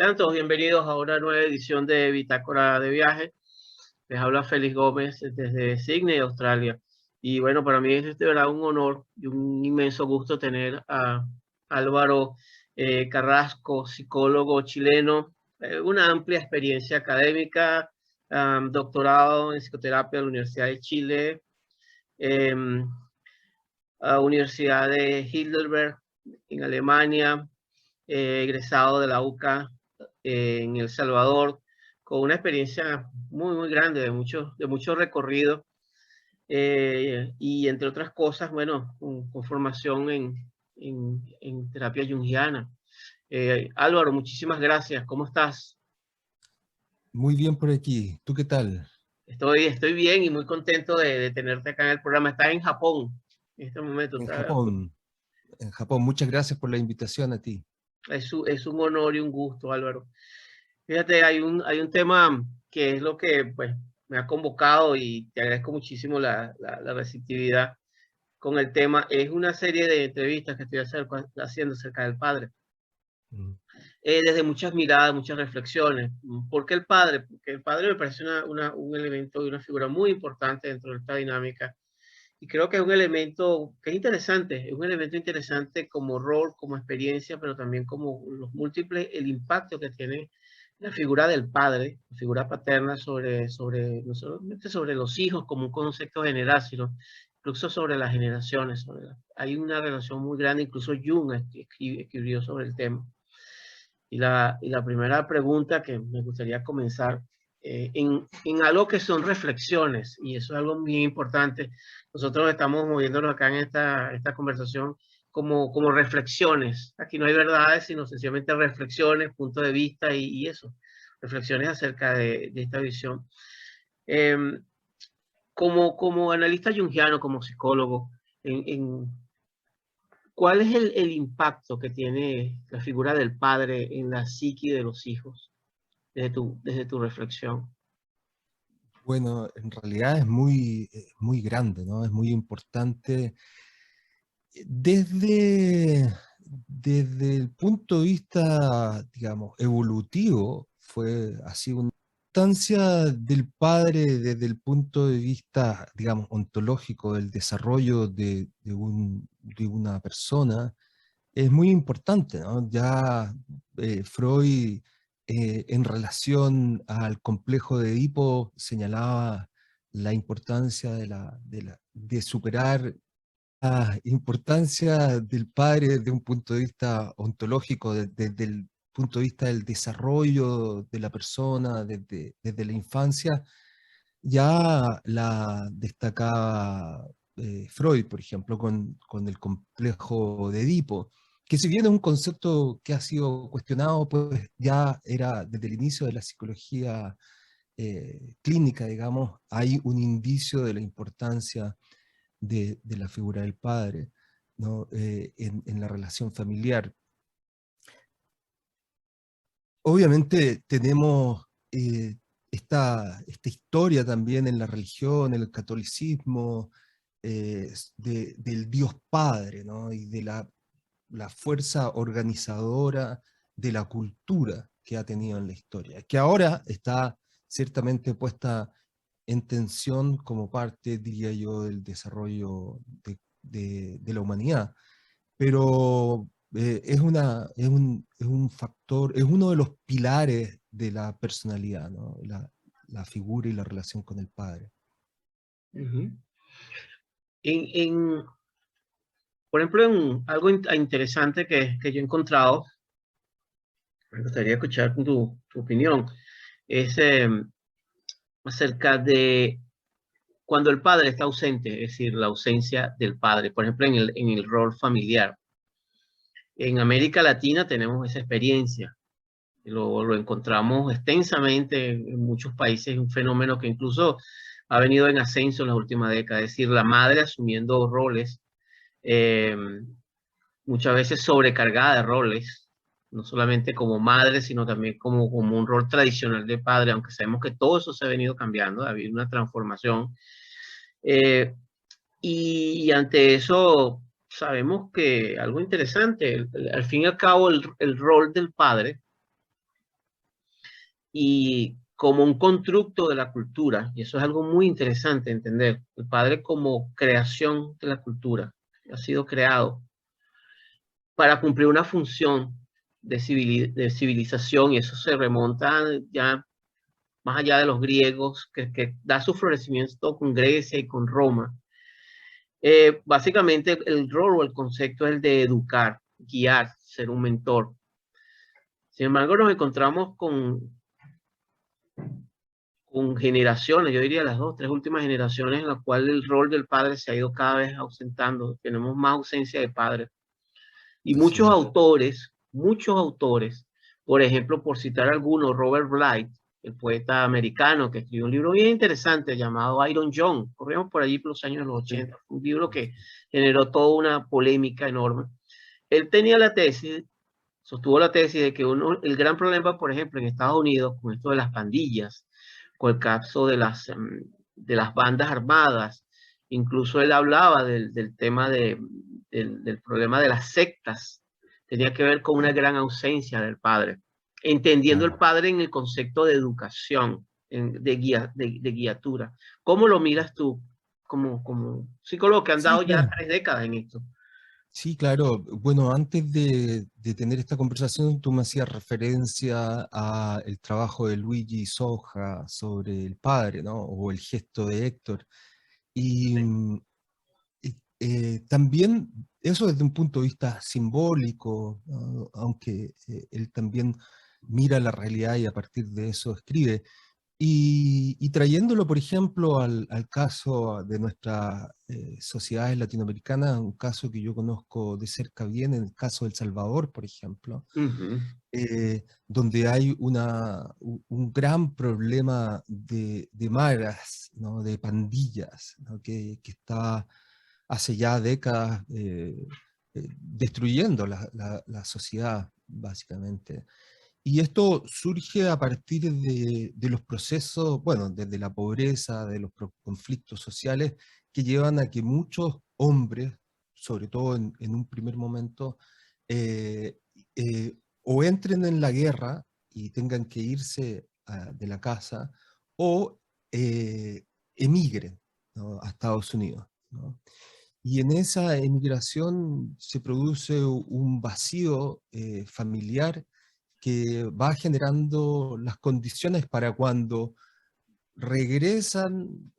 Sean todos bienvenidos a una nueva edición de Bitácora de Viaje. Les habla Félix Gómez desde Sydney, Australia. Y bueno, para mí es de verdad un honor y un inmenso gusto tener a Álvaro Carrasco, psicólogo chileno, una amplia experiencia académica, doctorado en psicoterapia de la Universidad de Chile, Universidad de Heidelberg en Alemania, egresado de la UCA en El Salvador, con una experiencia muy grande, de mucho recorrido, y entre otras cosas, bueno, con formación en terapia junguiana. Álvaro, muchísimas gracias. ¿Cómo estás? Muy bien por aquí. ¿Tú qué tal? Estoy bien y muy contento de tenerte acá en el programa. Estás en Japón en este momento. En Japón. En Japón. Muchas gracias por la invitación a ti. Es un honor y un gusto, Álvaro. Fíjate, hay un tema que es lo que pues, me ha convocado y te agradezco muchísimo la receptividad con el tema. Es una serie de entrevistas que estoy haciendo acerca del padre. Mm. Desde muchas miradas, muchas reflexiones. ¿Por qué el padre? Porque el padre me parece un elemento y una figura muy importante dentro de esta dinámica. Y creo que es un elemento que es interesante, es un elemento interesante como rol, como experiencia, pero también como los múltiples, el impacto que tiene la figura del padre, la figura paterna no solamente sobre los hijos como un concepto general, sino incluso sobre las generaciones. Hay una relación muy grande, incluso Jung escribió sobre el tema. Y la primera pregunta que me gustaría comenzar en algo que son reflexiones, y eso es algo muy importante. Nosotros estamos moviéndonos acá en esta conversación como reflexiones. Aquí no hay verdades, sino sencillamente reflexiones, punto de vista y eso, reflexiones acerca de esta visión. Eh, como analista junguiano, como psicólogo, en ¿cuál es el impacto que tiene la figura del padre en la psique de los hijos desde tu reflexión? Bueno, en realidad es muy grande, ¿no? Es muy importante. Desde el punto de vista, digamos, evolutivo, fue así una importancia del padre desde el punto de vista, digamos, ontológico, del desarrollo de una persona es muy importante, ¿no? Ya Freud, en relación al complejo de Edipo, señalaba la importancia de superar la importancia del padre desde un punto de vista ontológico, desde el punto de vista del desarrollo de la persona, desde la infancia, ya la destacaba Freud, por ejemplo, con el complejo de Edipo, que si bien es un concepto que ha sido cuestionado, pues ya era desde el inicio de la psicología clínica, digamos, hay un indicio de la importancia de la figura del padre, ¿no? En la relación familiar. Obviamente tenemos esta historia también en la religión, en el catolicismo, del Dios Padre, ¿no? Y de la fuerza organizadora de la cultura que ha tenido en la historia, que ahora está ciertamente puesta en tensión como parte, diría yo, del desarrollo de la humanidad. Pero es un factor, es uno de los pilares de la personalidad, ¿no? La figura y la relación con el padre. Ujú. En, en, por ejemplo, en algo interesante que yo he encontrado, me gustaría escuchar tu opinión, es acerca de cuando el padre está ausente, es decir, la ausencia del padre, por ejemplo, en el rol familiar. En América Latina tenemos esa experiencia. Lo encontramos extensamente en muchos países, un fenómeno que incluso ha venido en ascenso en las últimas décadas, es decir, la madre asumiendo roles, eh, muchas veces sobrecargada de roles, no solamente como madre, sino también como un rol tradicional de padre, aunque sabemos que todo eso se ha venido cambiando, ha habido una transformación. Eh, y ante eso sabemos que algo interesante, al fin y al cabo el rol del padre y como un constructo de la cultura. Y eso es algo muy interesante entender. El padre como creación de la cultura. Ha sido creado para cumplir una función de civilización, y eso se remonta ya más allá de los griegos, que da su florecimiento con Grecia y con Roma. Básicamente el rol o el concepto es el de educar, guiar, ser un mentor. Sin embargo, nos encontramos con generaciones, yo diría las dos, tres últimas generaciones, en las cuales el rol del padre se ha ido cada vez ausentando. Tenemos más ausencia de padre. Y Así es. muchos autores, por ejemplo, por citar algunos, Robert Blythe, el poeta americano que escribió un libro bien interesante llamado Iron John, corríamos por allí por los años 80, un libro que generó toda una polémica enorme. Él tenía la tesis, sostuvo la tesis de que el gran problema, por ejemplo, en Estados Unidos, con esto de las pandillas, con el caso de las bandas armadas, incluso él hablaba del tema del problema de las sectas, tenía que ver con una gran ausencia del padre, entendiendo el Claro. padre en el concepto de educación, de guiatura. ¿Cómo lo miras tú como psicólogo que han Sí, dado ya claro. 3 décadas en esto? Sí, claro. Bueno, antes de tener esta conversación, tú me hacías referencia al trabajo de Luigi Soja sobre el padre, ¿no? O el gesto de Héctor. Y, Sí. también eso desde un punto de vista simbólico, ¿no? Aunque él también mira la realidad y a partir de eso escribe. Y trayéndolo, por ejemplo, al caso de nuestras sociedades latinoamericanas, un caso que yo conozco de cerca bien, en el caso de El Salvador, por ejemplo, Ujú. donde hay un gran problema de maras, ¿no? De pandillas, ¿no? Que está hace ya décadas destruyendo la sociedad, básicamente. Y esto surge a partir de los procesos, bueno, desde la pobreza, de los conflictos sociales que llevan a que muchos hombres, sobre todo en un primer momento, eh, o entren en la guerra y tengan que irse de la casa, o emigren, ¿no? A Estados Unidos, ¿no? Y en esa emigración se produce un vacío familiar que va generando las condiciones para cuando regresan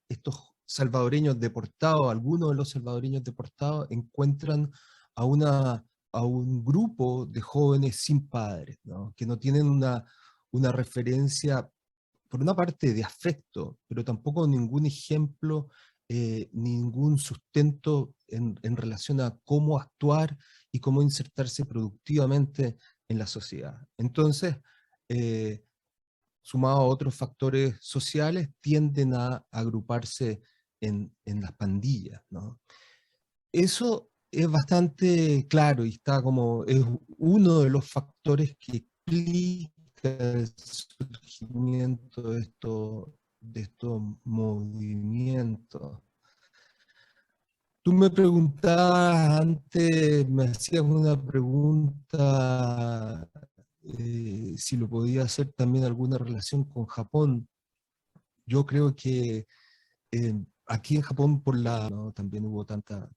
estos salvadoreños deportados, algunos de los salvadoreños deportados encuentran a, a un grupo de jóvenes sin padres, ¿no? Que no tienen una referencia, por una parte, de afecto, pero tampoco ningún ejemplo, ningún sustento en relación a cómo actuar y cómo insertarse productivamente en la sociedad. Entonces, eh, sumado a otros factores sociales, tienden a agruparse en las pandillas, ¿no? Eso es bastante claro y está como, es uno de los factores que explica el surgimiento de estos movimientos. Tú me preguntabas antes, me hacías una pregunta, si lo podía hacer también alguna relación con Japón. Yo creo que aquí en Japón ¿no? También hubo tanta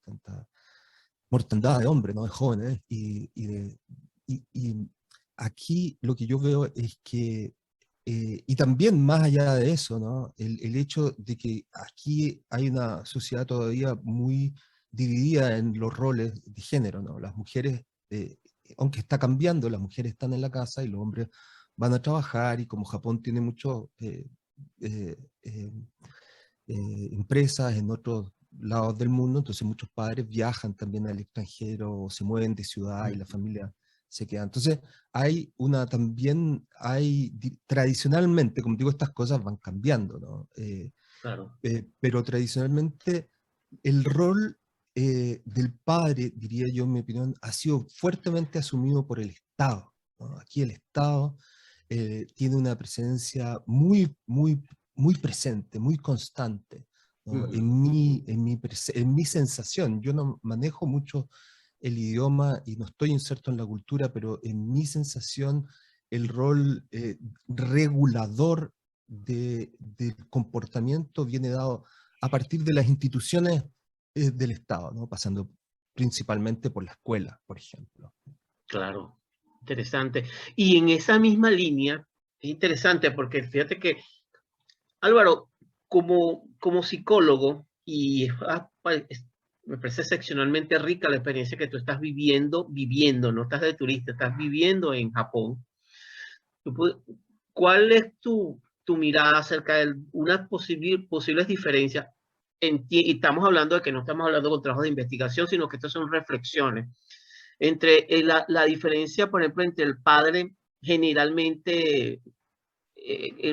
mortandad de hombres, ¿no? De jóvenes, y aquí lo que yo veo es que, y también más allá de eso, ¿no? El hecho de que aquí hay una sociedad todavía muy dividida en los roles de género, ¿no? Las mujeres, aunque está cambiando, las mujeres están en la casa y los hombres van a trabajar, y como Japón tiene muchos eh, eh, empresas en otros lados del mundo, entonces muchos padres viajan también al extranjero o se mueven de ciudad y la familia se queda. Entonces también hay, tradicionalmente, como digo, estas cosas van cambiando, ¿no? Claro. Pero tradicionalmente el rol del padre, diría yo, en mi opinión, ha sido fuertemente asumido por el Estado, ¿no? Aquí el Estado tiene una presencia muy presente, muy constante, ¿no? Ujú. En mi sensación. Yo no manejo mucho el idioma y no estoy inserto en la cultura, pero en mi sensación el rol regulador del comportamiento viene dado a partir de las instituciones del Estado, ¿no? Pasando principalmente por la escuela, por ejemplo. Claro, interesante. Y en esa misma línea, es interesante porque fíjate que, Álvaro, como psicólogo, y me parece excepcionalmente rica la experiencia que tú estás viviendo, no estás de turista, estás viviendo en Japón. ¿Cuál es tu mirada acerca de unas posibles diferencias? Y estamos hablando de que no estamos hablando con trabajo de investigación, sino que estas son reflexiones entre la diferencia, por ejemplo, entre el padre generalmente,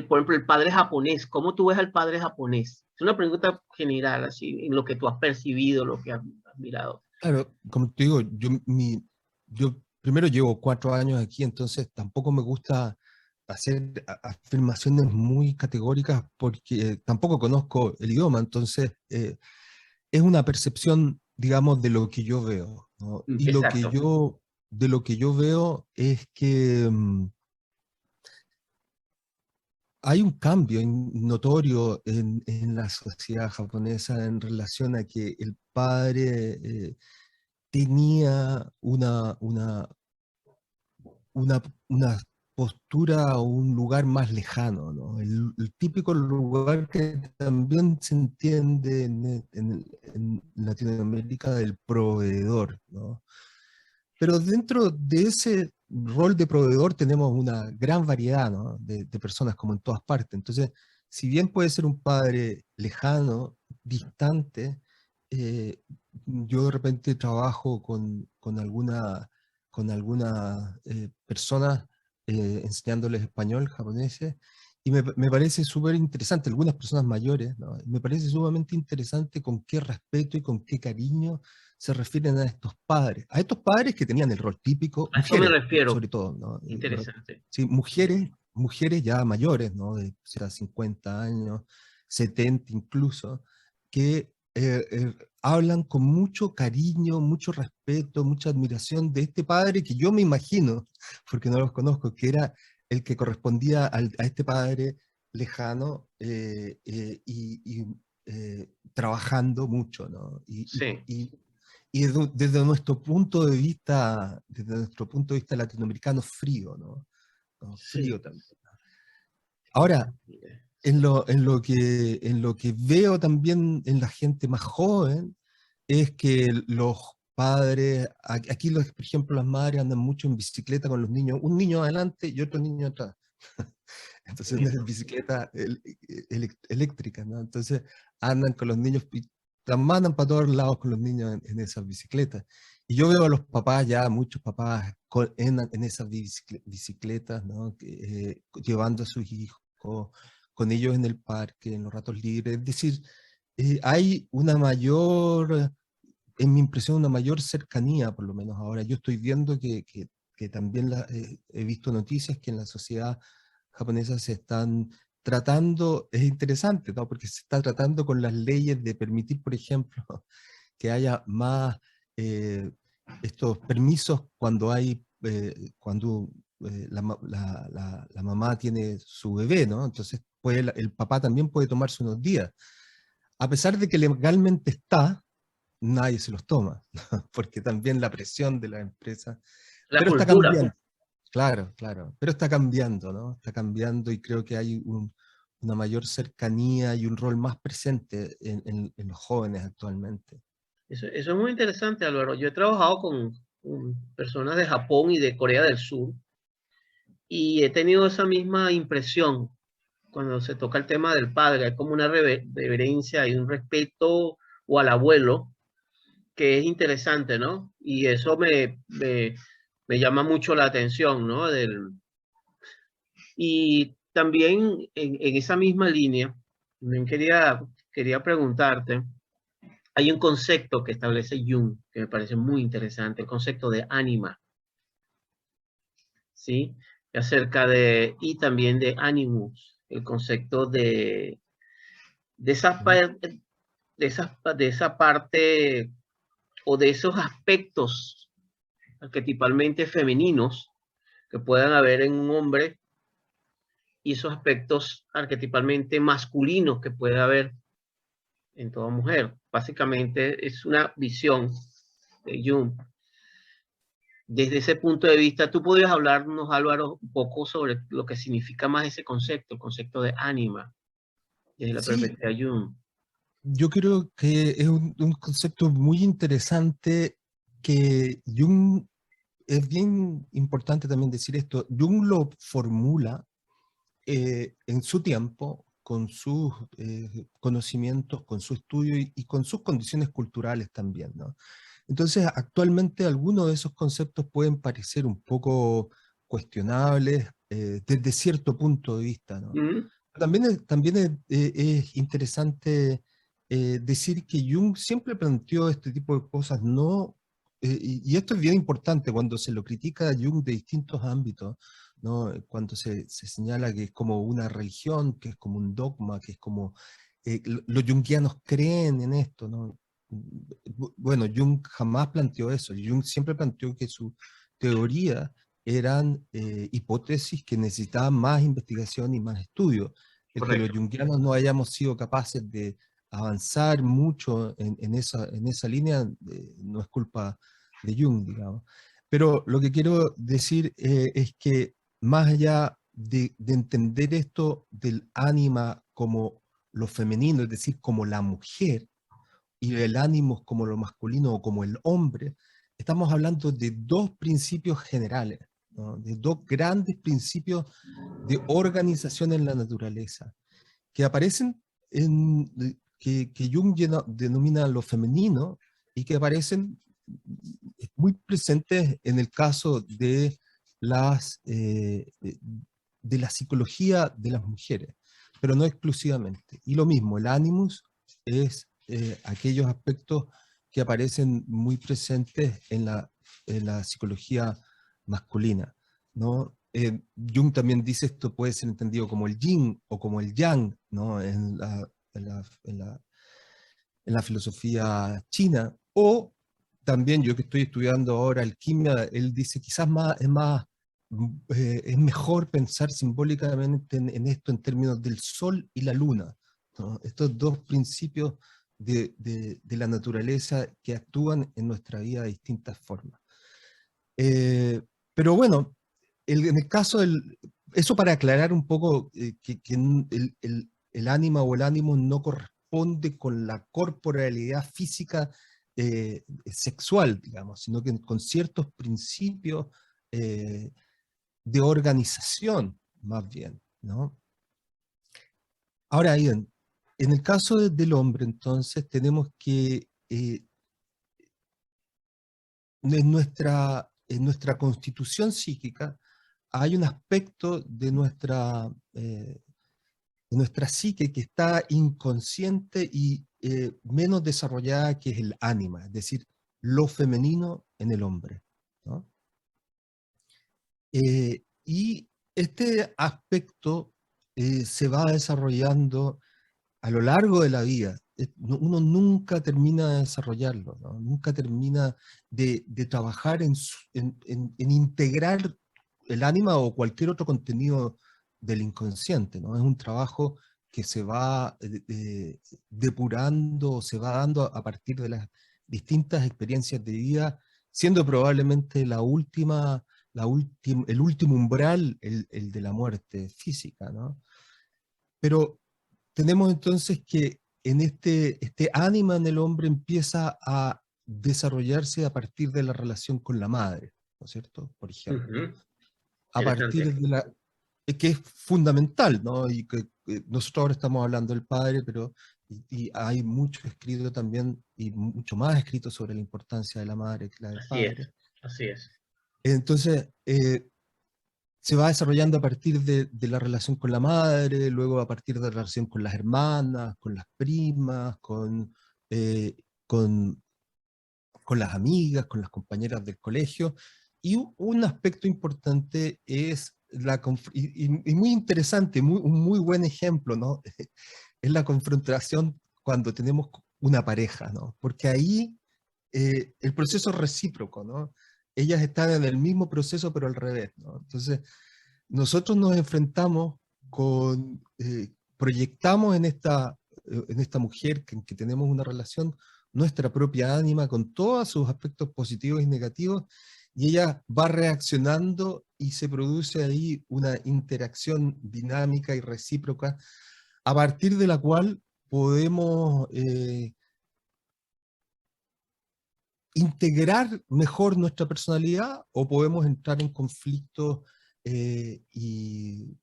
por ejemplo, el padre japonés. ¿Cómo tú ves al padre japonés? Es una pregunta general, así, en lo que tú has percibido, lo que has mirado. Claro, como te digo, yo primero llevo 4 años aquí, entonces tampoco me gusta hacer afirmaciones muy categóricas porque tampoco conozco el idioma, entonces es una percepción, digamos, de lo que yo veo, ¿no? Y Exacto. de lo que yo veo es que hay un cambio notorio en la sociedad japonesa en relación a que el padre tenía una postura o un lugar más lejano, ¿no? El típico lugar que también se entiende en Latinoamérica del proveedor, ¿no? Pero dentro de ese rol de proveedor tenemos una gran variedad, ¿no? de personas como en todas partes. Entonces, si bien puede ser un padre lejano, distante, yo de repente trabajo con alguna personas enseñándoles español, japoneses, y me parece súper interesante, algunas personas mayores, ¿no? Me parece sumamente interesante con qué respeto y con qué cariño se refieren a estos padres que tenían el rol típico, A eso me mujeres, refiero. sobre todo, ¿no? Interesante. Sí, mujeres ya mayores, ¿no? De 50 años, 70 incluso, que hablan con mucho cariño, mucho respeto, mucha admiración de este padre que yo me imagino, porque no los conozco, que era el que correspondía a este padre lejano trabajando mucho, ¿no? Sí, Y desde nuestro punto de vista latinoamericano, frío, ¿no? ¿No? sí. Frío también. Ahora, en lo que veo también en la gente más joven, es que los padres, aquí por ejemplo las madres andan mucho en bicicleta con los niños, un niño adelante y otro niño atrás. Entonces no es bicicleta eléctrica, ¿no? Entonces andan con los niños y las mandan para todos lados con los niños en esas bicicletas. Y yo veo a los papás ya, muchos papás en esas bicicletas, ¿no? Llevando a sus hijos, con ellos en el parque, en los ratos libres. Es decir, hay una mayor, en mi impresión, una mayor cercanía, por lo menos ahora. Yo estoy viendo que también he visto noticias que en la sociedad japonesa se están tratando, es interesante, ¿no? Porque se está tratando con las leyes de permitir, por ejemplo, que haya más eh, estos permisos cuando la mamá tiene su bebé, ¿no? Entonces el papá también puede tomarse unos días. A pesar de que legalmente está, nadie se los toma, ¿no? Porque también la presión de la empresa, La pero está cultura. cambiando. Claro, claro, pero está cambiando, ¿no? Está cambiando y creo que hay una mayor cercanía y un rol más presente en los jóvenes actualmente. Eso es muy interesante, Álvaro. Yo he trabajado con personas de Japón y de Corea del Sur y he tenido esa misma impresión cuando se toca el tema del padre. Hay como una reverencia y un respeto o al abuelo que es interesante, ¿no? Y eso me llama mucho la atención, ¿no? Y también en esa misma línea, también quería preguntarte, hay un concepto que establece Jung que me parece muy interesante, el concepto de ánima, ¿sí? Y también de animus, el concepto de esa, Ujú. de esa parte o de esos aspectos arquetipalmente femeninos que puedan haber en un hombre y esos aspectos arquetipalmente masculinos que puede haber en toda mujer. Básicamente es una visión de Jung. Desde ese punto de vista, ¿tú podrías hablarnos, Álvaro, un poco sobre lo que significa más ese concepto, el concepto de ánima, desde la Sí, perspectiva de Jung? yo creo que es un concepto muy interesante que Jung, es bien importante también decir esto, Jung lo formula en su tiempo, con sus conocimientos, con su estudio y con sus condiciones culturales también, ¿no? Entonces, actualmente algunos de esos conceptos pueden parecer un poco cuestionables desde cierto punto de vista, ¿no? Mm, También es interesante decir que Jung siempre planteó este tipo de cosas, no, y esto es bien importante cuando se lo critica a Jung de distintos ámbitos, ¿no? Cuando se señala que es como una religión, que es como un dogma, que es como los junguianos creen en esto, ¿no? Bueno, Jung jamás planteó eso. Jung siempre planteó que su teoría eran hipótesis que necesitaban más investigación y más estudio. El que los correcto. junguianos no hayamos sido capaces de avanzar mucho en esa línea no es culpa de Jung, digamos. Pero lo que quiero decir es que más allá de entender esto del ánima como lo femenino, es decir, como la mujer, y el ánimo como lo masculino o como el hombre, estamos hablando de dos principios generales, ¿no? De dos grandes principios de organización en la naturaleza, que aparecen que Jung denomina lo femenino y que aparecen muy presentes en el caso de la psicología de las mujeres, pero no exclusivamente. Y lo mismo, el animus es aquellos aspectos que aparecen muy presentes en la psicología masculina, ¿no? Jung también dice esto puede ser entendido como el yin o como el yang, ¿no? En la, en la, en la filosofía china, o también yo que estoy estudiando ahora alquimia, él dice quizás es mejor pensar simbólicamente en esto en términos del sol y la luna, ¿no? Estos dos principios de la naturaleza que actúan en nuestra vida de distintas formas. Pero bueno, en el caso eso para aclarar un poco que el ánima o el ánimo no corresponde con la corporalidad física sexual, digamos, sino que con ciertos principios eh, de organización, más bien, ¿no? Ahora bien, en el caso del hombre, entonces, tenemos que en nuestra constitución psíquica hay un aspecto de nuestra psique que está inconsciente y menos desarrollada, que es el ánima, es decir, lo femenino en el hombre, ¿no? Y este aspecto se va desarrollando a lo largo de la vida. Uno nunca termina de desarrollarlo, ¿no? Nunca termina de trabajar en integrar el ánima o cualquier otro contenido del inconsciente, ¿no? Es un trabajo que se va depurando, se va dando a partir de las distintas experiencias de vida, siendo probablemente el último umbral el de la muerte física, ¿no? Pero tenemos entonces que en este ánima en el hombre empieza a desarrollarse a partir de la relación con la madre, ¿no es cierto? Por ejemplo, Ujú. a partir Interesante. de que es fundamental, ¿no? Y que nosotros ahora estamos hablando del padre, pero y hay mucho escrito también, y mucho más escrito sobre la importancia de la madre que la del Así es, padre. así es. Entonces, se va desarrollando a partir de la relación con la madre, luego a partir de la relación con las hermanas, con las primas, eh, con, con las amigas, con las compañeras del colegio. Y un aspecto importante es y muy interesante, un muy buen ejemplo, ¿no? Es la confrontación cuando tenemos una pareja, ¿no? Porque ahí el proceso es recíproco, ¿no? ellas están en el mismo proceso, pero al revés, ¿no? Entonces, nosotros nos enfrentamos con, proyectamos en esta mujer que tenemos una relación, nuestra propia ánima, con todos sus aspectos positivos y negativos, y ella va reaccionando y se produce ahí una interacción dinámica y recíproca, a partir de la cual podemos integrar mejor nuestra personalidad o podemos entrar en conflictos y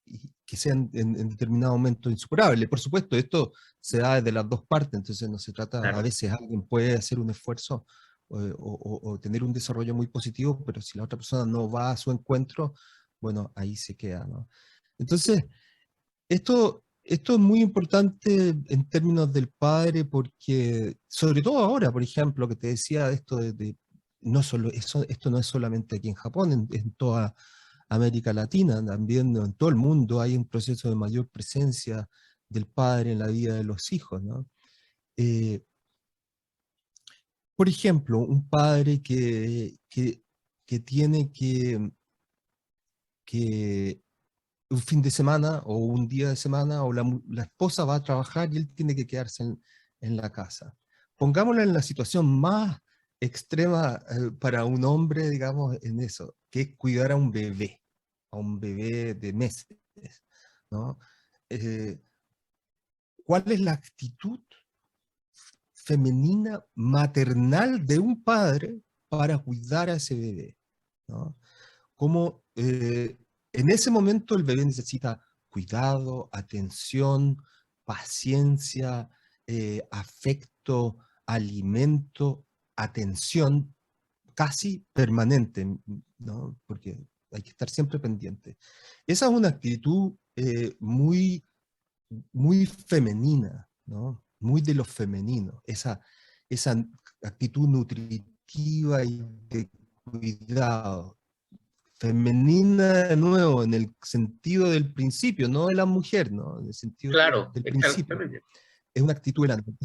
que sean en determinado momento insuperables. Por supuesto, esto se da desde las dos partes, entonces no se trata, a Claro, veces alguien puede hacer un esfuerzo o tener un desarrollo muy positivo, pero si la otra persona no va a su encuentro, bueno, ahí se queda, ¿no? Entonces, esto es muy importante en términos del padre porque, sobre todo ahora, por ejemplo, que te decía de esto no solo, esto no es solamente aquí en Japón, en toda América Latina, también en todo el mundo hay un proceso de mayor presencia del padre en la vida de los hijos, ¿no? Eh, por ejemplo, un padre que tiene que un fin de semana o un día de semana o la esposa va a trabajar y él tiene que quedarse en la casa. Pongámoslo en la situación más extrema para un hombre, digamos, en eso, que es cuidar a un bebé de meses, ¿no? Eh, ¿Cuál es la actitud femenina maternal de un padre para cuidar a ese bebé? ¿No? Cómo en ese momento el bebé necesita cuidado, atención, paciencia, afecto, alimento, atención casi permanente, ¿no? Porque hay que estar siempre pendiente. Esa es una actitud muy femenina, ¿no? Muy de lo femenino, esa actitud nutritiva y de cuidado femenina de nuevo, en el sentido del principio, no de la mujer, ¿no? En el sentido claro, del principio. exactamente. Es una actitud del ánimo.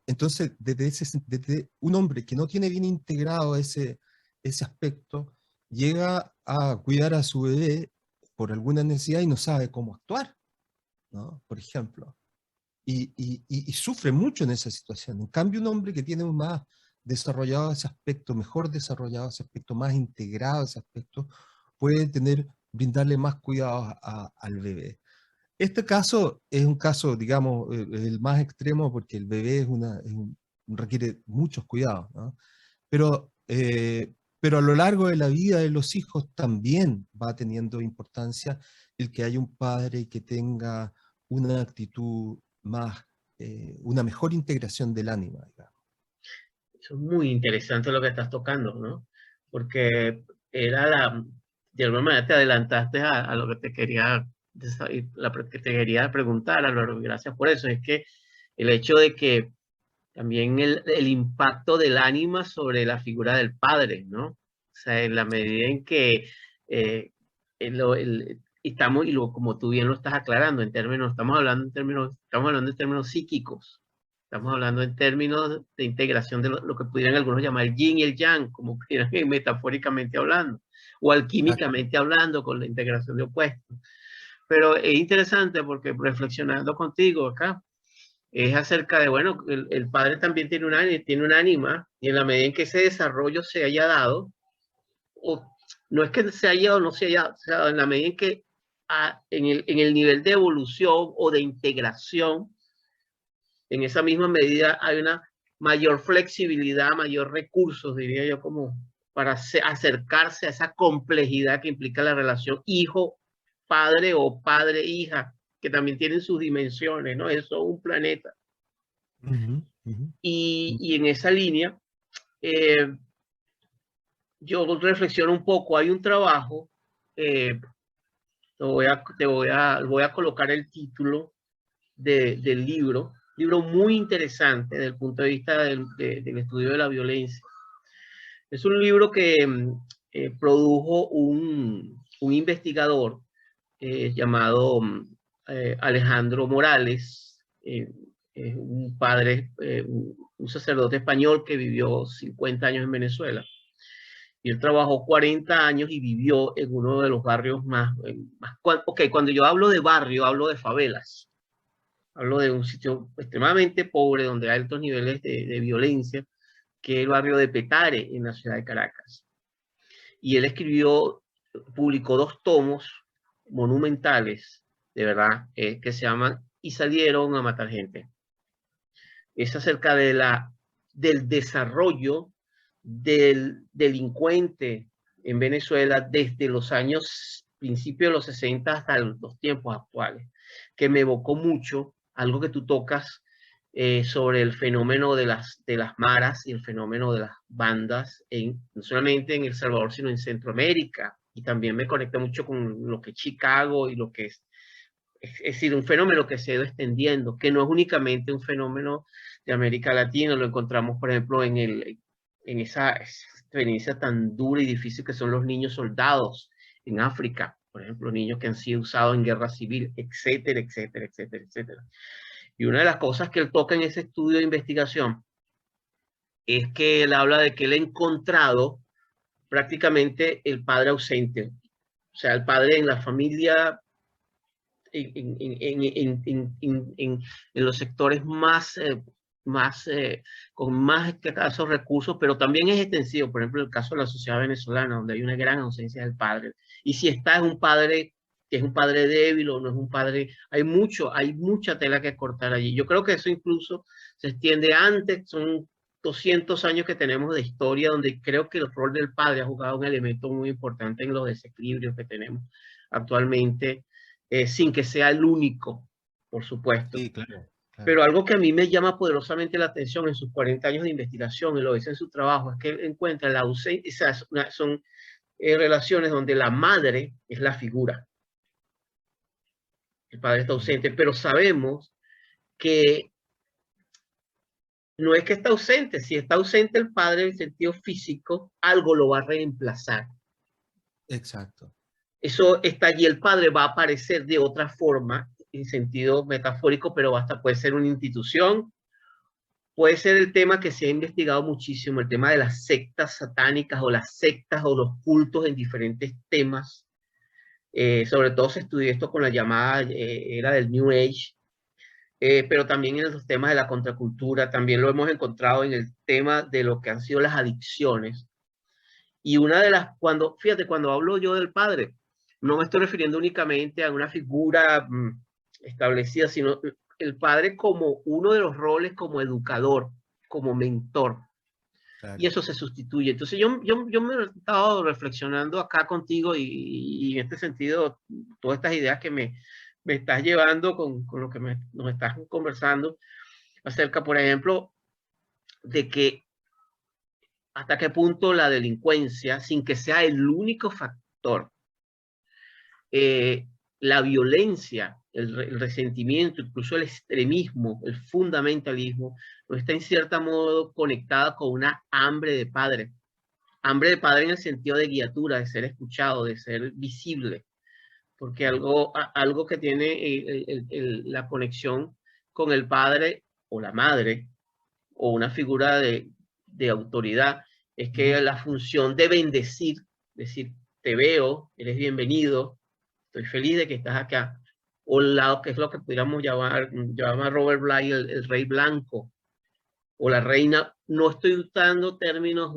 Entonces desde un hombre que no tiene bien integrado ese aspecto, llega a cuidar a su bebé por alguna necesidad y no sabe cómo actuar, ¿no? Por ejemplo. Y sufre mucho en esa situación. En cambio, un hombre que tiene más desarrollado ese aspecto, mejor desarrollado ese aspecto, más integrado ese aspecto, puede brindarle más cuidado al bebé. Este caso es un caso, digamos, el más extremo porque el bebé requiere muchos cuidados, ¿no? Pero a lo largo de la vida de los hijos también va teniendo importancia el que haya un padre que tenga una actitud más, una mejor integración del ánima, digamos. Eso es muy interesante lo que estás tocando, ¿no? Porque era de alguna manera te adelantaste a lo que te quería, que te quería preguntar, Álvaro, y gracias por eso. Es que el hecho de que también el impacto del ánima sobre la figura del padre, ¿no? O sea, en la medida en que estamos, y luego, como tú bien lo estás aclarando, estamos hablando en términos psíquicos, estamos hablando en términos de integración de lo que pudieran algunos llamar el yin y el yang, como pudieran metafóricamente hablando, o Exacto. alquímicamente hablando con la integración de opuestos. Pero es interesante porque reflexionando contigo acá, es acerca de, bueno, el padre también tiene un ánima, y en la medida en que ese desarrollo se haya dado, o no es que se haya o no se haya, o sea, en la medida en que en el nivel de evolución o de integración, en esa misma medida hay una mayor flexibilidad, mayor recursos, diría yo, como para acercarse a esa complejidad que implica la relación hijo-padre o padre-hija, que también tienen sus dimensiones, ¿no? Eso es un planeta. Ujú, ujú. Y en esa línea, eh, yo reflexiono un poco. Hay un trabajo, eh, voy a colocar el título del libro muy interesante desde el punto de vista del estudio de la violencia. Es un libro que produjo un investigador llamado Alejandro Morales, un padre, un sacerdote español que vivió 50 años en Venezuela. Y él trabajó 40 años y vivió en uno de los barrios ok, cuando yo hablo de barrio, hablo de favelas. Hablo de un sitio extremadamente pobre donde hay altos niveles de violencia, que es el barrio de Petare en la ciudad de Caracas. Y él publicó 2 tomos monumentales, de verdad, que se llaman Y salieron a matar gente. Es acerca del desarrollo del delincuente en Venezuela desde los principios de los 60 hasta los tiempos actuales, que me evocó mucho algo que tú tocas sobre el fenómeno de las maras y el fenómeno de las bandas, no solamente en El Salvador, sino en Centroamérica. Y también me conecta mucho con lo que es Chicago y lo que es decir, un fenómeno que se ha ido extendiendo, que no es únicamente un fenómeno de América Latina, lo encontramos, por ejemplo, en esa experiencia tan dura y difícil que son los niños soldados en África, por ejemplo, niños que han sido usados en guerra civil, etcétera, etcétera, etcétera, etcétera. Y una de las cosas que él toca en ese estudio de investigación es que él habla de que él ha encontrado prácticamente el padre ausente, o sea, el padre en la familia en los sectores con más escasos recursos, pero también es extensivo, por ejemplo, el caso de la sociedad venezolana, donde hay una gran ausencia del padre. Y si está es un padre que es un padre débil o no es un padre, hay mucha tela que cortar allí. Yo creo que eso incluso se extiende antes, son 200 años que tenemos de historia, donde creo que el rol del padre ha jugado un elemento muy importante en los desequilibrios que tenemos actualmente, sin que sea el único, por supuesto. Sí, claro. Pero algo que a mí me llama poderosamente la atención en sus 40 años de investigación, y lo dice en su trabajo, es que él encuentra la ausencia, son relaciones donde la madre es la figura. El padre está ausente, pero sabemos que no es que está ausente. Si está ausente el padre en el sentido físico, algo lo va a reemplazar. Exacto. Eso está allí, el padre va a aparecer de otra forma, en sentido metafórico, pero hasta puede ser una institución, puede ser el tema que se ha investigado muchísimo, el tema de las sectas satánicas o las sectas o los cultos en diferentes temas. Sobre todo se estudió esto con la llamada era del New Age, pero también en los temas de la contracultura, también lo hemos encontrado en el tema de lo que han sido las adicciones. Y una de las, fíjate, cuando hablo yo del padre, no me estoy refiriendo únicamente a una figura establecida, sino el padre como uno de los roles como educador, como mentor. Claro. Y eso se sustituye. Entonces yo me he estado reflexionando acá contigo y en este sentido, todas estas ideas que me estás llevando con lo que nos estás conversando acerca, por ejemplo, de que hasta qué punto la delincuencia, sin que sea el único factor, la violencia, el resentimiento, incluso el extremismo, el fundamentalismo, no está en cierto modo conectada con una hambre de padre. Hambre de padre en el sentido de guiatura, de ser escuchado, de ser visible. Porque algo que tiene la conexión con el padre o la madre o una figura de autoridad es que la función de bendecir, decir, te veo, eres bienvenido, estoy feliz de que estás acá, o el lado que es lo que pudiéramos llamar Robert Bly el rey blanco, o la reina. No estoy usando términos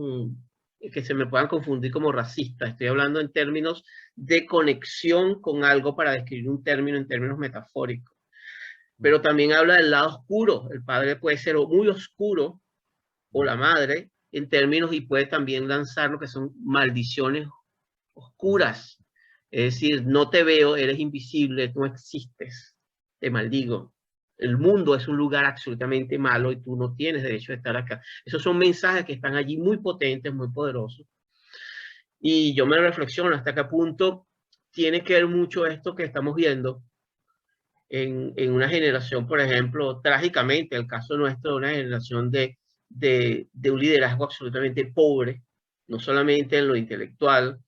que se me puedan confundir como racista, estoy hablando en términos de conexión con algo para describir un término en términos metafóricos. Pero también habla del lado oscuro. El padre puede ser muy oscuro, o la madre, en términos, y puede también lanzar lo que son maldiciones oscuras. Es decir, no te veo, eres invisible, no existes, te maldigo. El mundo es un lugar absolutamente malo y tú no tienes derecho a estar acá. Esos son mensajes que están allí muy potentes, muy poderosos. Y yo me reflexiono hasta qué punto tiene que ver mucho esto que estamos viendo en una generación, por ejemplo, trágicamente, el caso nuestro, de una generación de un liderazgo absolutamente pobre, no solamente en lo intelectual,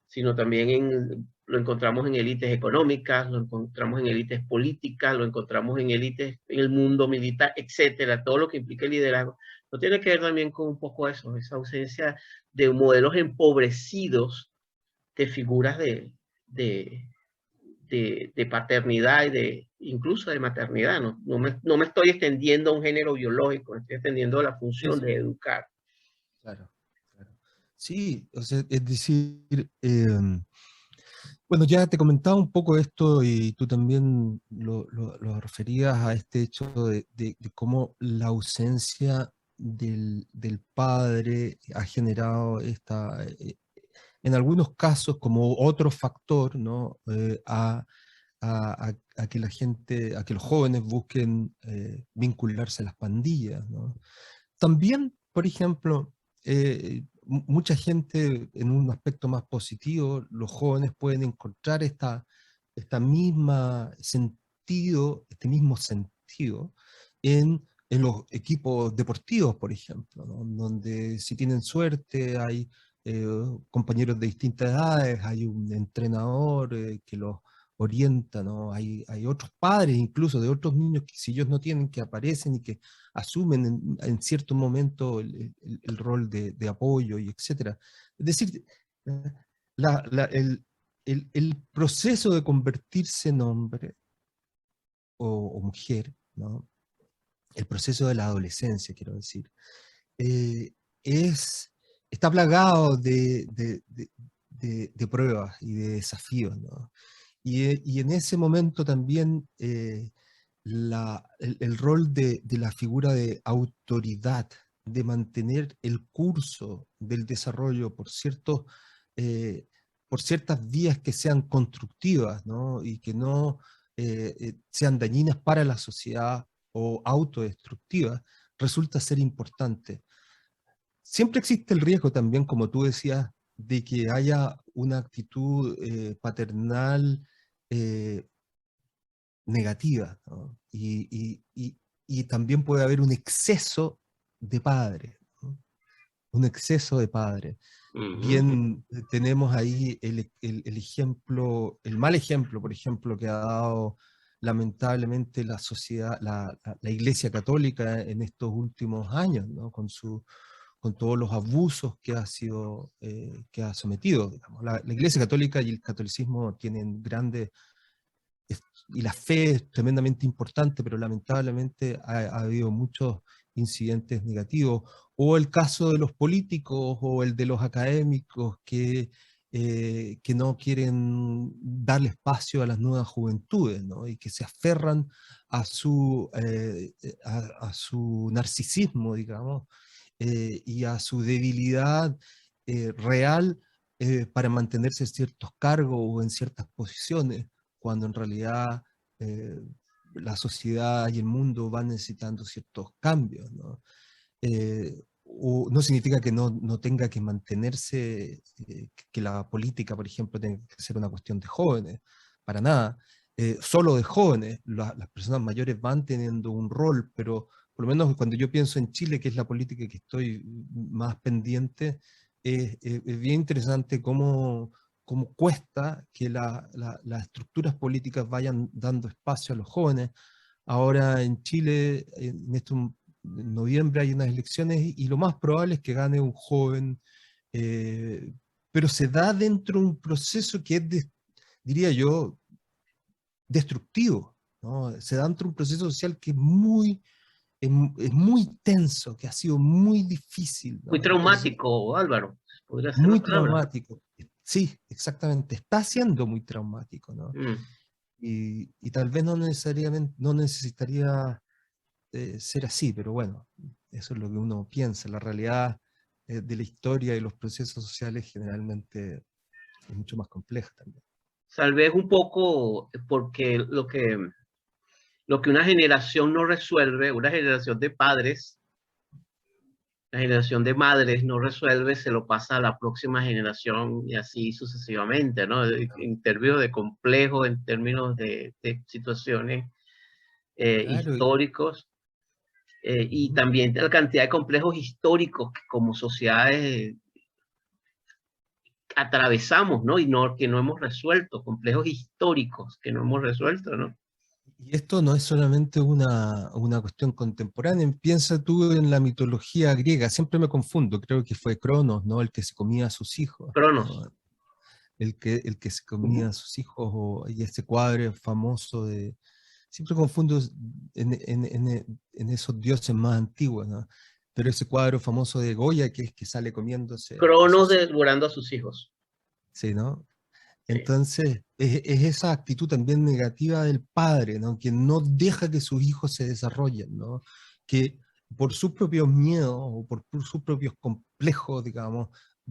sino también lo encontramos en élites económicas, lo encontramos en élites políticas, lo encontramos en élites en el mundo militar, etcétera, todo lo que implica el liderazgo, No tiene que ver también con un poco eso, esa ausencia de modelos empobrecidos de figuras de paternidad y incluso de maternidad. No me estoy extendiendo a un género biológico, me estoy extendiendo a la Sí, función sí, de educar. claro, claro. Sí, o sea, es decir, bueno, ya te comentaba un poco esto y tú también lo referías a este hecho de cómo la ausencia del padre ha generado esta, en algunos casos como otro factor, ¿no? A que la gente, a que los jóvenes busquen vincularse a las pandillas, ¿no? También, por ejemplo, mucha gente en un aspecto más positivo, los jóvenes pueden encontrar esta misma sentido, este mismo sentido en los equipos deportivos, por ejemplo, ¿no? Donde si tienen suerte hay eh, compañeros de distintas edades, hay un entrenador que los orienta, ¿no? Hay otros padres incluso de otros niños que si ellos no tienen, que aparecen y que asumen en cierto momento el rol de apoyo y etcétera. Es decir, eh, la- la- el, el proceso de convertirse en hombre o mujer, ¿no? El proceso de la adolescencia, quiero decir, eh, es, está plagado de pruebas y de desafíos, ¿no? Y en ese momento también el rol de la figura de autoridad, de mantener el curso del desarrollo eh, por ciertas vías que sean constructivas, ¿no? Y que no sean dañinas para la sociedad o autodestructivas, resulta ser importante. Siempre existe el riesgo también, como tú decías, de que haya una actitud paternal eh, negativa, ¿no? Y también puede haber un exceso de padre, ¿no? Un exceso de padre. Ujú. Bien, tenemos ahí el ejemplo, el mal ejemplo, por ejemplo, que ha dado lamentablemente la sociedad, la Iglesia Católica en estos últimos años, ¿no? Con todos los abusos que ha sido, que ha sometido, digamos. La Iglesia Católica y el catolicismo tienen grandes y la fe es tremendamente importante, pero lamentablemente ha habido muchos incidentes negativos, o el caso de los políticos o el de los académicos que no quieren darle espacio a las nuevas juventudes, ¿no? Y que se aferran a su narcisismo, digamos, y a su debilidad real para mantenerse en ciertos cargos o en ciertas posiciones cuando en realidad eh, la sociedad y el mundo van necesitando ciertos cambios, ¿no? No significa que no tenga que mantenerse, que la política, por ejemplo, tenga que ser una cuestión de jóvenes, para nada. Solo de jóvenes, las personas mayores van teniendo un rol, pero por lo menos cuando yo pienso en Chile, que es la política que estoy más pendiente, es bien interesante cómo cuesta que las estructuras políticas vayan dando espacio a los jóvenes. Ahora en Chile, en noviembre hay unas elecciones y lo más probable es que gane un joven, eh, pero se da dentro de un proceso que es, diría yo, destructivo, ¿no? Se da dentro de un proceso social que es muy tenso, que ha sido muy difícil, Muy ¿no? Entonces, traumático, Álvaro, podría ser la muy palabra. traumático. Sí, exactamente. Está siendo muy traumático, ¿no? Mm. Y tal vez no necesariamente, no necesitaría ser así, pero bueno, eso es lo que uno piensa. La realidad de la historia y los procesos sociales generalmente es mucho más compleja también. Tal vez un poco porque lo que una generación no resuelve, una generación de padres, la generación de madres no resuelve, se lo pasa a la próxima generación y así sucesivamente, ¿no? En términos de complejo, en términos de situaciones Claro, históricos y ujú, también de la cantidad de complejos históricos que como sociedades atravesamos, ¿no? Y no, que no hemos resuelto, complejos históricos que no hemos resuelto, ¿no? Y esto no es solamente una cuestión contemporánea. Piensa tú en la mitología griega, siempre me confundo, creo que fue Cronos, ¿no? El que se comía a sus hijos, Cronos. ¿no? El que se comía a sus hijos, y este cuadro famoso de... Siempre confundo en esos dioses más antiguos, ¿no? Pero ese cuadro famoso de Goya, que es que sale comiéndose a Cronos sus hijos, devorando a sus hijos. ¿sí, no? Sí. Entonces, es esa actitud también negativa del padre, ¿no? Que no deja que sus hijos se desarrollen, ¿no? Que por sus propios miedos o por sus propios complejos, digamos,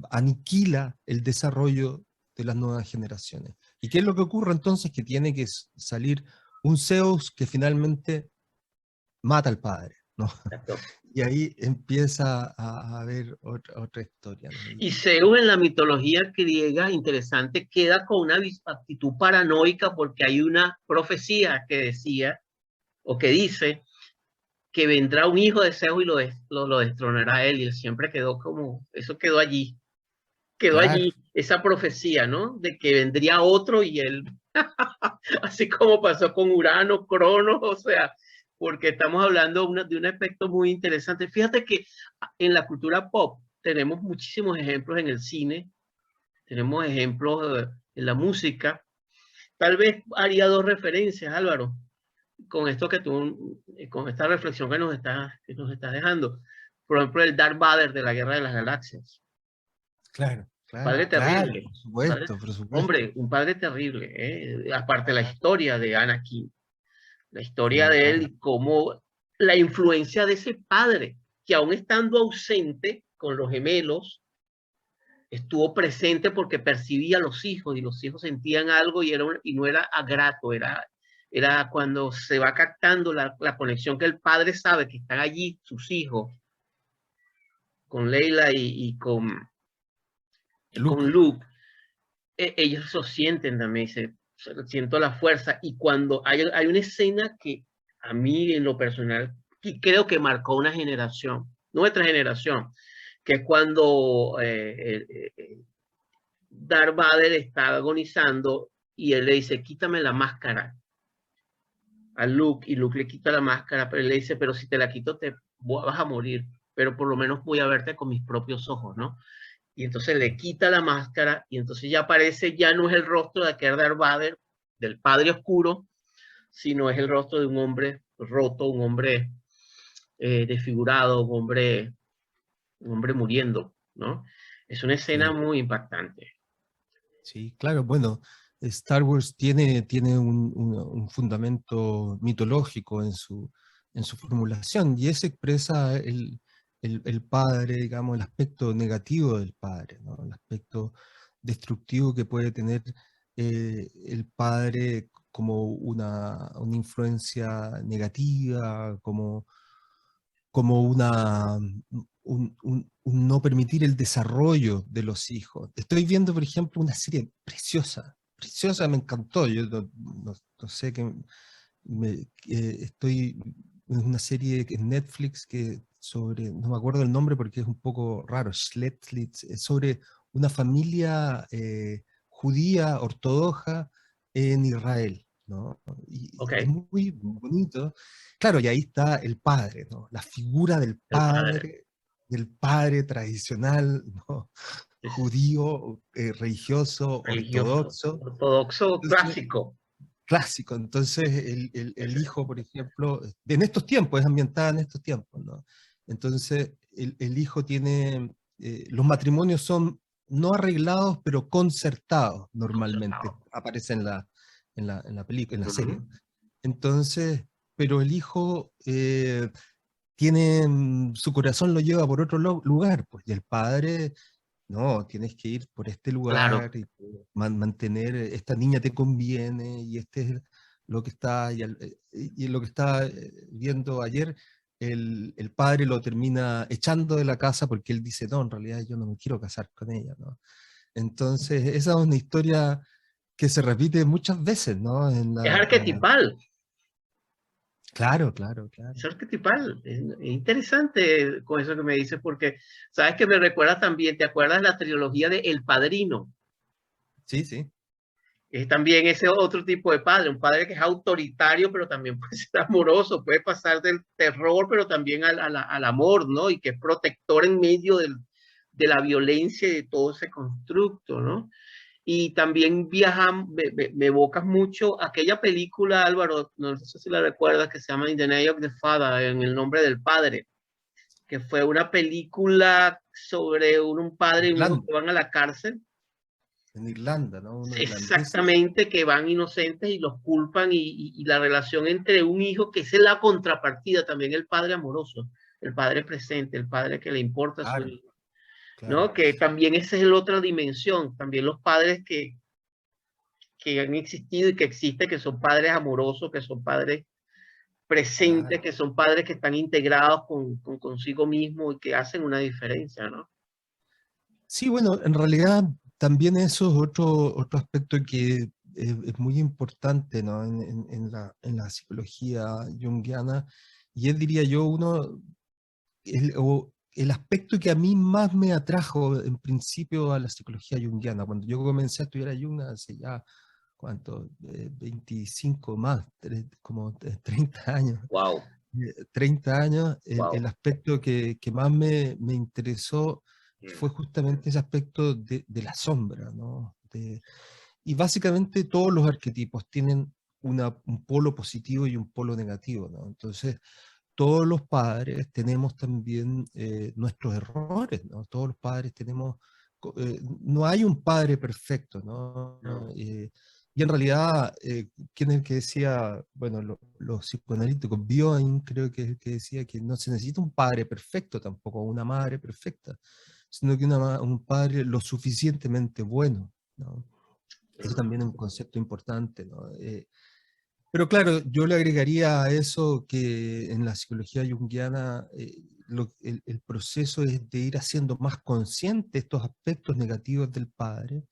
aniquila el desarrollo de las nuevas generaciones. ¿Y qué es lo que ocurre entonces? Que tiene que salir un Zeus que finalmente mata al padre, ¿no? Exacto. Y ahí empieza a haber otra historia, ¿no? Y Zeus en la mitología griega, interesante, queda con una actitud paranoica porque hay una profecía que decía o que dice que vendrá un hijo de Zeus y lo destronará a él. Y él siempre quedó como, eso quedó Claro, allí esa profecía, ¿no? De que vendría otro y él, así como pasó con Urano, Cronos, o sea, porque estamos hablando de un aspecto muy interesante. Fíjate que en la cultura pop tenemos muchísimos ejemplos en el cine, tenemos ejemplos en la música. Tal vez haría dos referencias, Álvaro, con esto que tú, con esta reflexión que nos estás dejando. Por ejemplo, el Darth Vader de la Guerra de las Galaxias. claro, Un padre claro, claro, terrible. por supuesto. Hombre, un padre terrible. Aparte la historia de Anakin, la historia Sí, de él claro. y cómo la influencia de ese padre, que aún estando ausente con los gemelos, estuvo presente porque percibía a los hijos y los hijos sentían algo y no era grato, era cuando se va captando la conexión que el padre sabe que están allí sus hijos con Leila y Luke, con Luke. Ellos lo sienten también, siento la fuerza. Y cuando hay una escena que a mí en lo personal y creo que marcó una generación, nuestra generación, que es cuando Darth Vader está agonizando y él le dice, quítame la máscara a Luke, y Luke le quita la máscara, pero él le dice, pero si te la quito te vas a morir, pero por lo menos voy a verte con mis propios ojos, ¿no? Y entonces le quita la máscara y entonces ya aparece, ya no es el rostro de aquel Darth Vader, del Padre Oscuro, sino es el rostro de un hombre roto, un hombre desfigurado, un hombre muriendo, ¿no? Es una escena sí, muy impactante. sí, claro, bueno, Star Wars tiene un fundamento mitológico en su formulación, y ese expresa el padre, digamos, el aspecto negativo del padre, ¿no? El aspecto destructivo que puede tener el padre como una influencia negativa, como un no permitir el desarrollo de los hijos. Estoy viendo, por ejemplo, una serie preciosa, preciosa, me encantó. Yo no sé qué, estoy en una serie en Netflix que sobre, no me acuerdo el nombre porque es un poco raro, Schletlitz, es sobre una familia judía ortodoxa en Israel, ¿no? Ok, Y es muy bonito. Claro, y ahí está el padre, ¿no? La figura el padre, del padre tradicional, ¿no? es Judío, religioso, religioso, ortodoxo. ortodoxo Entonces, clásico. clásico. Entonces, el hijo, por ejemplo, en estos tiempos, es ambientada en estos tiempos, ¿no? Entonces, el hijo tiene, los matrimonios son no arreglados, pero concertados normalmente, Concertado. aparece en la película, en la serie. Ujú. Entonces, pero el hijo tiene, su corazón lo lleva por otro lugar, pues, y el padre no, tienes que ir por este Claro, lugar y mantener, esta niña te conviene y este es lo que está, y lo que está viendo ayer, el padre lo termina echando de la casa porque él dice, no, en realidad yo no me quiero casar con ella, ¿no? Entonces, esa es una historia que se repite muchas veces, ¿no? es arquetipal. Claro, claro, claro. Es arquetipal, es interesante con eso que me dices, porque sabes que me recuerda también, ¿te acuerdas la trilogía de El Padrino? Sí, sí, Es también ese otro tipo de padre, un padre que es autoritario, pero también puede ser amoroso, puede pasar del terror, pero también al amor, ¿no? Y que es protector en medio de la violencia y de todo ese constructo, ¿no? Y también me evocas mucho aquella película, Álvaro, no sé si la recuerdas, que se llama In the Name of the Father, en el nombre del padre, que fue una película sobre un padre y un hijo Irlanda, que van a la cárcel. en Irlanda, ¿no? Unos irlandeses. Exactamente, que van inocentes y los culpan y la relación entre un hijo, que es la contrapartida, también el padre amoroso, el padre presente, el padre que le importa a su Claro, hijo, claro. ¿no? Que también esa es la otra dimensión, también los padres que han existido y que existen, que son padres amorosos, que son padres presentes, Claro. que son padres que están integrados con consigo mismo y que hacen una diferencia, ¿no? Sí, bueno, en realidad también eso es otro aspecto que es muy importante, ¿no? En la psicología junguiana, y es, diría yo, el aspecto que a mí más me atrajo en principio a la psicología junguiana. Cuando yo comencé a estudiar a Jung hace ya, ¿cuánto? 25 más, como 30 años. Wow, 30 años, wow. el aspecto que más me interesó fue justamente ese aspecto de la sombra, ¿no? Y básicamente todos los arquetipos tienen un polo positivo y un polo negativo, ¿no? Entonces, todos los padres tenemos también nuestros errores, ¿no? Todos los padres tenemos, no hay un padre perfecto, ¿no? No. Y en realidad, ¿quién es el que decía, bueno, los psicoanalíticos, Bioin creo que es el que decía que no se necesita un padre perfecto tampoco, una madre perfecta, sino que un padre lo suficientemente bueno, ¿no? Eso también es un concepto importante, ¿no? Pero claro, yo le agregaría a eso que en la psicología junguiana el proceso es de ir haciendo más consciente estos aspectos negativos del padre,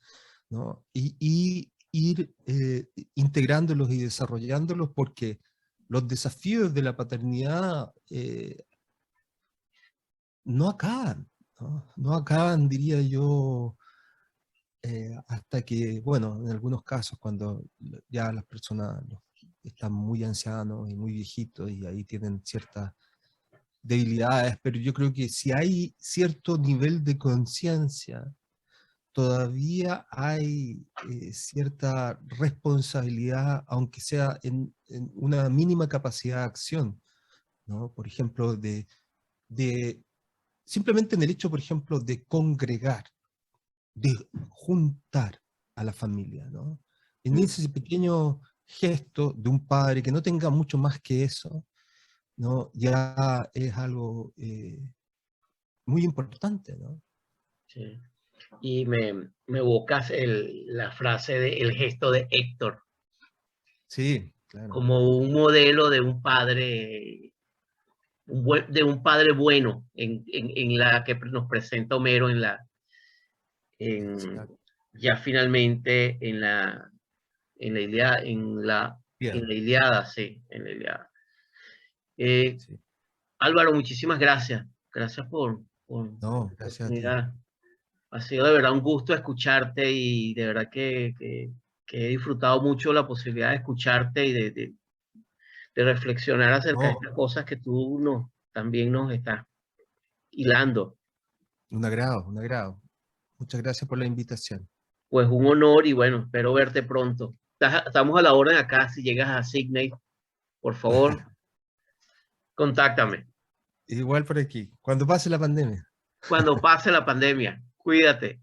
¿no? Y ir integrándolos y desarrollándolos porque los desafíos de la paternidad no acaban, ¿no? No acaban, diría yo, hasta que, bueno, en algunos casos cuando ya las personas están muy ancianos y muy viejitos y ahí tienen ciertas debilidades, pero yo creo que si hay cierto nivel de conciencia, todavía hay cierta responsabilidad, aunque sea en una mínima capacidad de acción, ¿no? Por ejemplo, de simplemente en el hecho, por ejemplo, de congregar, de juntar a la familia, ¿no? En ese pequeño gesto de un padre que no tenga mucho más que eso, ¿no? Ya es algo muy importante, ¿no? Sí. Y me evocas la frase de el gesto de Héctor Sí, claro. como un modelo de un padre, de un padre bueno en la que nos presenta Homero en, Exacto. ya finalmente en Bien, la Iliada, sí, en la Iliada. Eh, sí. Álvaro, muchísimas gracias. Gracias por No, esta gracias a ti. oportunidad. Ha sido de verdad un gusto escucharte y de verdad que he disfrutado mucho la posibilidad de escucharte y de reflexionar acerca de No, estas cosas que tú también nos estás hilando. un agrado, un agrado. Muchas gracias por la invitación. Pues un honor y bueno, espero verte pronto. Estamos a la orden acá. Si llegas a Sydney, por favor, contáctame. Igual por aquí, cuando pase la pandemia. Cuando pase la pandemia, cuídate.